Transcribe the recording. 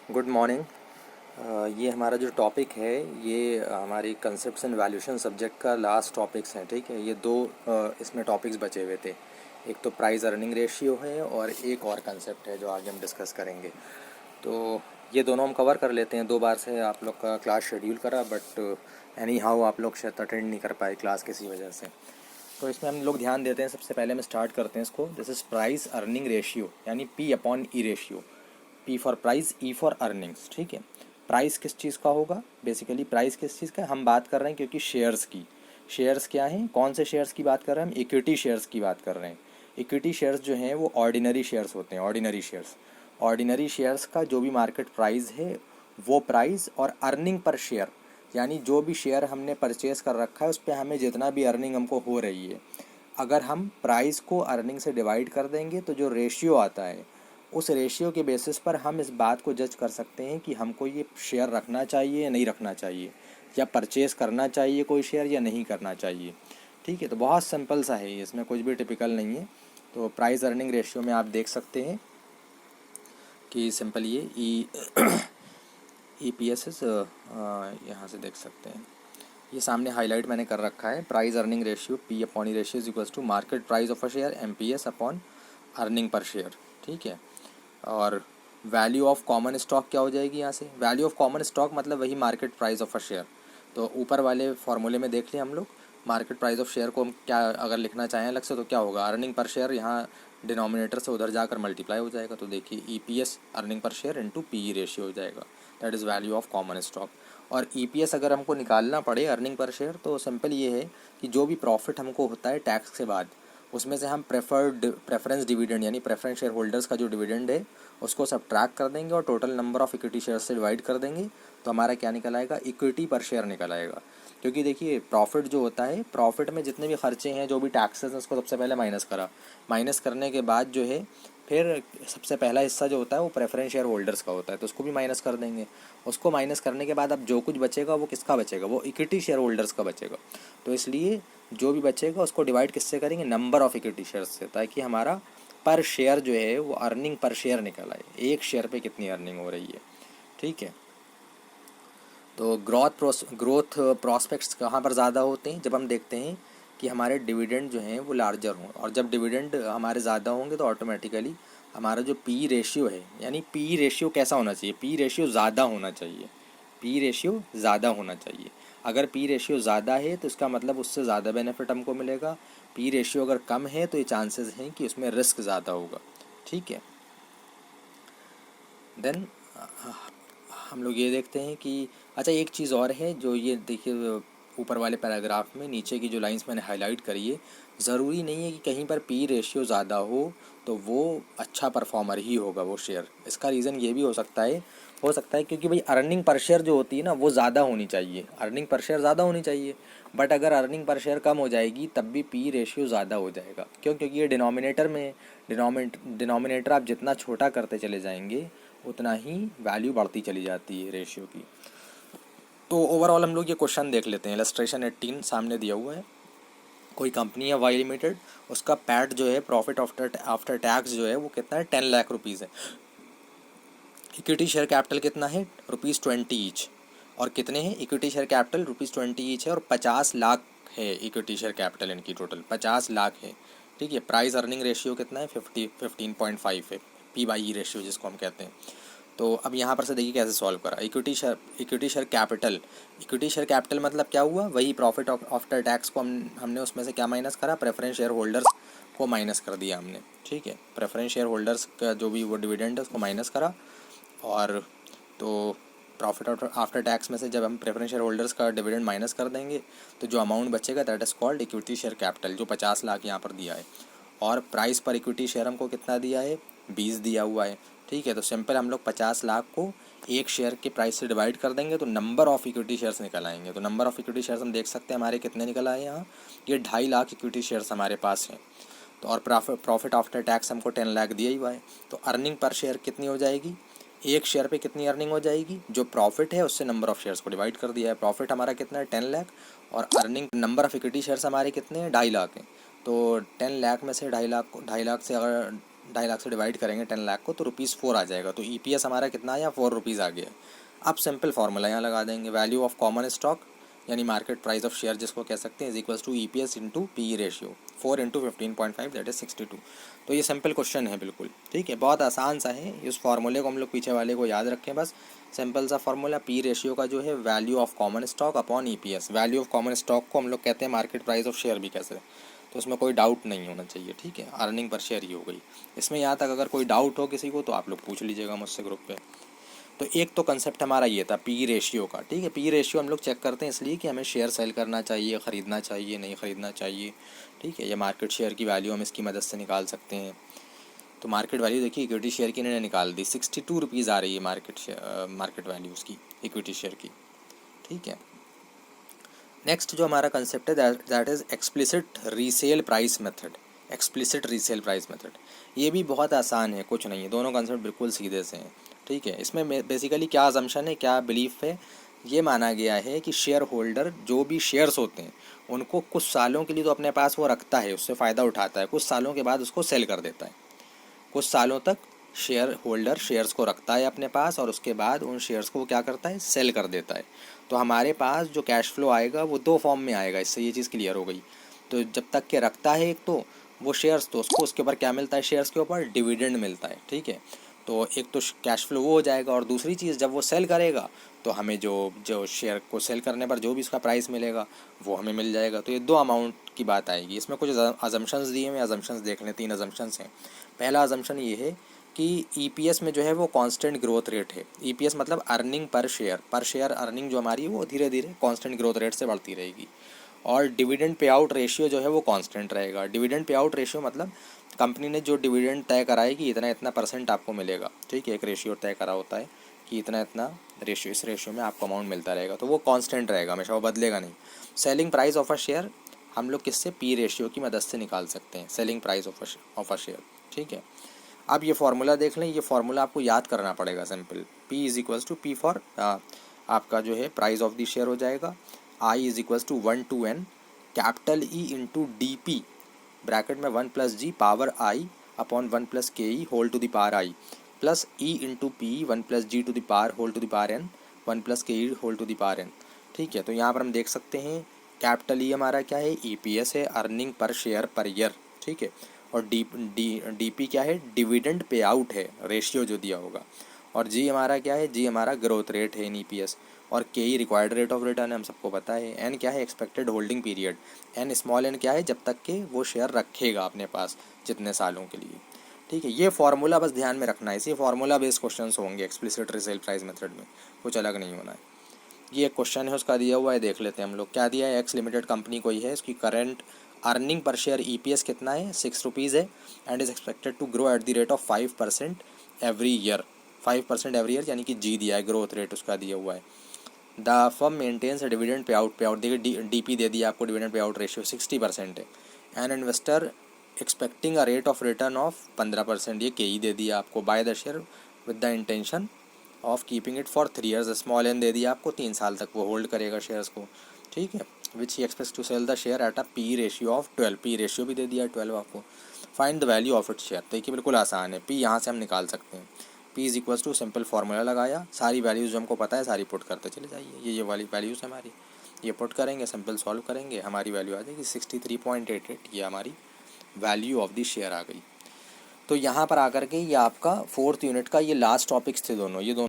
Good morning. ये हमारा जो टॉपिक है ये हमारी कंसेप्ट्स एंड वैल्यूएशन सब्जेक्ट का लास्ट टॉपिक्स हैं। ठीक है, ये दो इसमें टॉपिक्स बचे हुए थे। एक तो प्राइस अर्निंग रेशियो है और एक और कंसेप्ट है जो आगे हम डिस्कस करेंगे। तो ये दोनों हम कवर कर लेते हैं। 2 बार से आप लोग का क्लास शेड्यूल करा, बट एनी हाउ आप लोग शायद अटेंड नहीं कर पाए क्लास किसी वजह से। तो इसमें हम लोग ध्यान देते हैं। सबसे पहले हम स्टार्ट करते हैं इसको। This is price earning ratio, यानी P upon E ratio. P for price, E for earnings. ठीक है, प्राइस किस चीज़ का होगा? बेसिकली प्राइस किस चीज़ का हम बात कर रहे हैं, क्योंकि शेयर्स की। शेयर्स क्या हैं? कौन से शेयर्स की बात कर रहे हैं हम? इक्विटी शेयर्स की बात कर रहे हैं। इक्विटी शेयर्स जो हैं वो ऑर्डिनरी शेयर्स होते हैं। ऑर्डिनरी शेयर्स का जो भी मार्केट प्राइस है वो प्राइस, और अर्निंग पर शेयर, यानी जो भी शेयर हमने परचेज़ कर रखा है उस पर हमें जितना भी अर्निंग हमको हो रही है, अगर हम प्राइस को अर्निंग से डिवाइड कर देंगे तो जो रेशियो आता है, उस रेशियो के बेसिस पर हम इस बात को जज कर सकते हैं कि हमको ये शेयर रखना चाहिए या नहीं रखना चाहिए, या परचेज़ करना चाहिए कोई शेयर या नहीं करना चाहिए। ठीक है, तो बहुत सिंपल सा है ये, इसमें कुछ भी टिपिकल नहीं है। तो प्राइस अर्निंग रेशियो में आप देख सकते हैं कि सिंपल ये ई पी एस एस यहाँ से देख सकते हैं। ये सामने हाईलाइट मैंने कर रखा है। Price earning ratio P upon E ratio is equals to market price of a share M P S upon earning per share. ठीक है, और वैल्यू ऑफ कॉमन स्टॉक क्या हो जाएगी यहाँ से? वैल्यू ऑफ कॉमन स्टॉक मतलब वही market price of a share. तो ऊपर वाले फॉर्मूले में देख लिया हम लोग। मार्केट प्राइस ऑफ शेयर को हम क्या अगर लिखना चाहें अलग से तो क्या होगा? अर्निंग पर शेयर, यहाँ डिनोमिनेटर से उधर जाकर मल्टीप्लाई हो जाएगा। तो देखिए E P S earning per share into P E ratio हो जाएगा। That is value of common stock. और ई पी एस अगर हमको निकालना पड़े अर्निंग पर शेयर, तो सिंपल ये है कि जो भी प्रॉफिट हमको होता है टैक्स के बाद, उसमें से हम प्रेफरेंस डिविडेंड, यानी प्रेफरेंस शेयर होल्डर्स का जो डिविडेंड है उसको सब्ट्रैक्ट कर देंगे और total number of equity share से डिवाइड कर देंगे। तो हमारा क्या निकल आएगा? इक्विटी पर शेयर निकल आएगा। क्योंकि देखिए प्रॉफिट जो होता है, प्रॉफिट में जितने भी खर्चे हैं, जो भी टैक्सेस हैं, उसको सबसे पहले माइनस करा। माइनस करने के बाद जो है फिर सबसे पहला हिस्सा जो होता है वो प्रेफरेंस शेयर होल्डर्स का होता है, तो उसको भी माइनस कर देंगे। उसको माइनस करने के बाद अब जो कुछ बचेगा वो किसका बचेगा? वो इक्विटी शेयर होल्डर्स का बचेगा। तो इसलिए जो भी बचेगा उसको डिवाइड किससे करेंगे? नंबर ऑफ इक्विटी शेयर्स से, ताकि हमारा पर शेयर जो है वो अर्निंग पर शेयर निकल आए, एक शेयर पे कितनी अर्निंग हो रही है। ठीक है, तो ग्रोथ प्रॉस्पेक्ट्स कहाँ पर ज़्यादा होते हैं? जब हम देखते हैं कि हमारे डिविडेंड जो हैं वो लार्जर हों, और जब डिविडेंड हमारे ज़्यादा होंगे तो ऑटोमेटिकली हमारा जो पी रेशियो है, यानी पी रेशियो कैसा होना चाहिए? पी रेशियो ज़्यादा होना चाहिए। पी रेशियो ज़्यादा होना चाहिए। अगर पी रेशियो ज़्यादा है तो इसका मतलब उससे ज़्यादा बेनिफिट हमको मिलेगा। पी रेशियो अगर कम है तो ये चांसेस हैं कि उसमें रिस्क ज़्यादा होगा। ठीक है, देन हम लोग ये देखते हैं कि अच्छा एक चीज़ और है जो ये देखिए ऊपर वाले पैराग्राफ में नीचे की जो लाइंस मैंने हाईलाइट करी है, ज़रूरी नहीं है कि कहीं पर पी रेशियो ज़्यादा हो तो वो अच्छा परफॉर्मर ही होगा वो शेयर। इसका रीज़न ये भी हो सकता है क्योंकि भाई अर्निंग पर शेयर जो होती है ना वो ज़्यादा होनी चाहिए। अर्निंग पर शेयर ज़्यादा होनी चाहिए, बट अगर अर्निंग पर शेयर कम हो जाएगी तब भी पी रेशियो ज़्यादा हो जाएगा। क्यों? क्योंकि ये डिनोमिनेटर में डिनोमिनेटर आप जितना छोटा करते चले जाएंगे उतना ही वैल्यू बढ़ती चली जाती है रेशियो की। तो ओवरऑल हम लोग ये क्वेश्चन देख लेते हैं। इलस्ट्रेशन 18 सामने दिया हुआ है। कोई कंपनी है वाई लिमिटेड, उसका पैट जो है, प्रॉफिट आफ्टर टैक्स जो है वो कितना है? 10 लाख रुपीज़ है। इक्विटी शेयर कैपिटल कितना है? ₹20 ईच। और कितने हैं इक्विटी शेयर कैपिटल? ₹20 ईच है, और 50 लाख है इक्विटी शेयर कैपिटल इनकी टोटल 50 लाख है। ठीक है, प्राइस अर्निंग रेशियो कितना है? 15.5 है, पी बाई ई रेशियो जिसको हम कहते हैं। तो अब यहाँ पर से देखिए कैसे सॉल्व करा। इक्विटी शेयर कैपिटल मतलब क्या हुआ? वही प्रॉफिट आफ्टर टैक्स को हमने उसमें से क्या माइनस करा? प्रेफरेंस शेयर होल्डर्स को माइनस कर दिया हमने। ठीक है, प्रेफरेंस शेयर होल्डर्स का जो भी वो डिविडेंड है उसको माइनस करा। और तो प्रॉफिट आफ्टर टैक्स में से जब हम प्रेफरेंस शेयर होल्डर्स का डिविडेंड माइनस कर देंगे तो जो अमाउंट बचेगा that is called equity share capital, जो 50 लाख यहाँ पर दिया है। और प्राइस पर इक्विटी शेयर हमको कितना दिया है? 20 दिया हुआ है। ठीक है, तो सिंपल हम लोग 50 लाख को एक शेयर के प्राइस से डिवाइड कर देंगे तो नंबर ऑफ़ इक्विटी शेयर्स निकल आएंगे। तो नंबर ऑफ़ इक्विटी शेयर्स हम देख सकते हैं हमारे कितने निकल आए यहाँ। ये 2.5 लाख इक्विटी शेयर्स हमारे पास हैं। तो और प्रॉफिट आफ्टर टैक्स हमको 10 लाख दिया ही हुआ है। तो अर्निंग पर शेयर कितनी हो जाएगी? एक शेयर पे कितनी अर्निंग हो जाएगी? जो प्रॉफिट है उससे नंबर ऑफ़ शेयर्स को डिवाइड कर दिया है। प्रॉफिट हमारा कितना है? 10 लाख, और earning number of equity shares हमारे कितने हैं? 2.5 लाख हैं। तो 10 लाख में से 2.5 लाख से अगर 2.5 लाख से डिवाइड करेंगे 10 लाख को तो ₹4 आ जाएगा। तो EPS हमारा कितना आया, ₹4 आ गया। अब सिंपल फार्मूला यहाँ लगा देंगे, वैल्यू ऑफ कॉमन स्टॉक यानी मार्केट प्राइस ऑफ शेयर जिसको कह सकते हैं is equals to EPS into PE ratio, 4 into 15.5 that is 62। तो ये सिंपल क्वेश्चन है बिल्कुल, ठीक है, बहुत आसान सा है। इस फार्मूले को हम लोग पीछे वाले को याद रखें बस। सिंपल सा फार्मूला, पी रेशियो का जो है value of common stock upon EPS। Value of common stock को हम लोग कहते हैं मार्केट प्राइस ऑफ शेयर भी कैसे, तो उसमें कोई डाउट नहीं होना चाहिए, ठीक है। अर्निंग पर शेयर ही हो गई इसमें। यहाँ तक अगर कोई डाउट हो किसी को तो आप लोग पूछ लीजिएगा मुझसे ग्रुप पे। तो एक तो कंसेप्ट हमारा ये था पी रेशियो का, ठीक है। पी रेशियो हम लोग चेक करते हैं इसलिए कि हमें शेयर सेल करना चाहिए, ख़रीदना चाहिए, नहीं ख़रीदना चाहिए, ठीक है। ये मार्केट शेयर की वैल्यू हम इसकी मदद से निकाल सकते हैं। तो मार्केट वैल्यू देखिए इक्विटी शेयर की इन्होंने निकाल दी, 62 रुपीज़ आ रही है मार्केट वैल्यू उसकी इक्विटी शेयर की, ठीक है। नेक्स्ट जो हमारा कंसेप्ट है that is explicit resale price method. Explicit resale price method ये भी बहुत आसान है, कुछ नहीं है, दोनों कंसेप्ट बिल्कुल सीधे से हैं, ठीक है। इसमें बेसिकली क्या अजम्पशन है, क्या बिलीफ है, ये माना गया है कि शेयर होल्डर जो भी शेयर्स होते हैं उनको कुछ सालों के लिए तो अपने पास वो रखता है, उससे फ़ायदा उठाता है, कुछ सालों के बाद उसको सेल कर देता है। कुछ सालों तक शेयर होल्डर शेयर्स को रखता है अपने पास और उसके बाद उन शेयर्स को वो क्या करता है, सेल कर देता है। तो हमारे पास जो कैश फ्लो आएगा वो दो फॉर्म में आएगा, इससे ये चीज़ क्लियर हो गई। तो जब तक के रखता है एक तो वो शेयर्स, तो उसको उसके ऊपर क्या मिलता है, शेयर्स के ऊपर डिविडेंड मिलता है, ठीक है। तो एक तो कैश फ्लो वो हो जाएगा और दूसरी चीज़ जब वो सेल करेगा तो हमें जो शेयर को सेल करने पर जो भी उसका प्राइस मिलेगा वो हमें मिल जाएगा। तो ये दो अमाउंट की बात आएगी। इसमें कुछ अजम्पशंस दिए हुए, अजम्पशंस देख लें, 3 अजम्पशंस हैं। पहला अजम्पशन ये है कि EPS में जो है वो कांस्टेंट ग्रोथ रेट है। EPS मतलब अर्निंग पर शेयर अर्निंग जो हमारी वो धीरे धीरे कांस्टेंट ग्रोथ रेट से बढ़ती रहेगी। और डिविडेंड पे आउट रेशियो जो है वो कांस्टेंट रहेगा। डिविडेंड पे आउट रेशियो मतलब कंपनी ने जो डिविडेंड तय करा है कि इतना इतना % आपको मिलेगा, ठीक है। एक रेशियो तय करा होता है कि इतना इतना रेशियो, इस रेशियो में आपको अमाउंट मिलता रहेगा, तो वो कांस्टेंट रहेगा हमेशा, वो बदलेगा नहीं। Selling price of a share हम लोग किससे, पी रेशियो की मदद से निकाल सकते हैं, selling price of a share, ठीक है। अब ये फार्मूला देख लें, ये फार्मूला आपको याद करना पड़ेगा simple. P is equals to P for आपका जो है प्राइस ऑफ द शेयर हो जाएगा, I is equals to 1 to n capital E into DP bracket में 1 + G power I upon 1 + KE whole to the power I plus E into P 1 + G to the power whole to the power n 1 + KE whole to the power n, ठीक है। तो यहाँ पर हम देख सकते हैं कैपिटल E हमारा क्या है, EPS है, earning per share per year, ठीक है। और DP क्या है, डिविडेंड पे आउट है, रेशियो जो दिया होगा। और G हमारा क्या है, G हमारा ग्रोथ रेट है इन EPS। और KE required rate of return है, हम सबको पता है। N क्या है, expected holding period. N small n क्या है, जब तक के वो शेयर रखेगा अपने पास जितने सालों के लिए, ठीक है। ये फार्मूला बस ध्यान में रखना है, इसी फार्मूला बेस्ड क्वेश्चंस होंगे एक्सप्लिसिट रीसेल प्राइस मेथड में, कुछ अलग नहीं होना है। ये एक क्वेश्चन है उसका दिया हुआ है, देख लेते हैं हम लोग। क्या दिया है, एक्स लिमिटेड कंपनी कोई है, उसकी current earning per share EPS कितना है, 6 रुपीज़ है and is expected to grow at the rate of 5% every year. 5% every year यानी कि G दिया है, ग्रोथ रेट उसका दिया हुआ है। The firm maintains dividend pay out देखिए DP दे दिया आपको, डिविडेंड पे आउट रेशियो 60% है। And investor expecting a rate of return of 15%, ये KE दे दिया आपको। By the share with the intention of keeping it for 3 years, small n दे दिया आपको, 3 साल तक वो होल्ड करेगा शेयर्स को, ठीक है। Which he expects to sell the share at a P ratio of 12, P ratio भी दे दिया 12 आपको। Find the value of it share, देखिए बिल्कुल आसान है, P यहाँ से हम निकाल सकते हैं। P is equals to simple formula लगाया, सारी वैल्यूज़ जो हमको पता है सारी पुट करते चले जाइए। ये वाली वैल्यूज़ हमारी, ये पुट करेंगे, सिंपल सॉल्व करेंगे, हमारी वैल्यू आ जाएगी 63.88। ये हमारी वैल्यू ऑफ द शेयर आ गई। तो यहाँ पर आकर के ये आपका 4th यूनिट का ये लास्ट टॉपिक्स थे दोनों, ये दोनों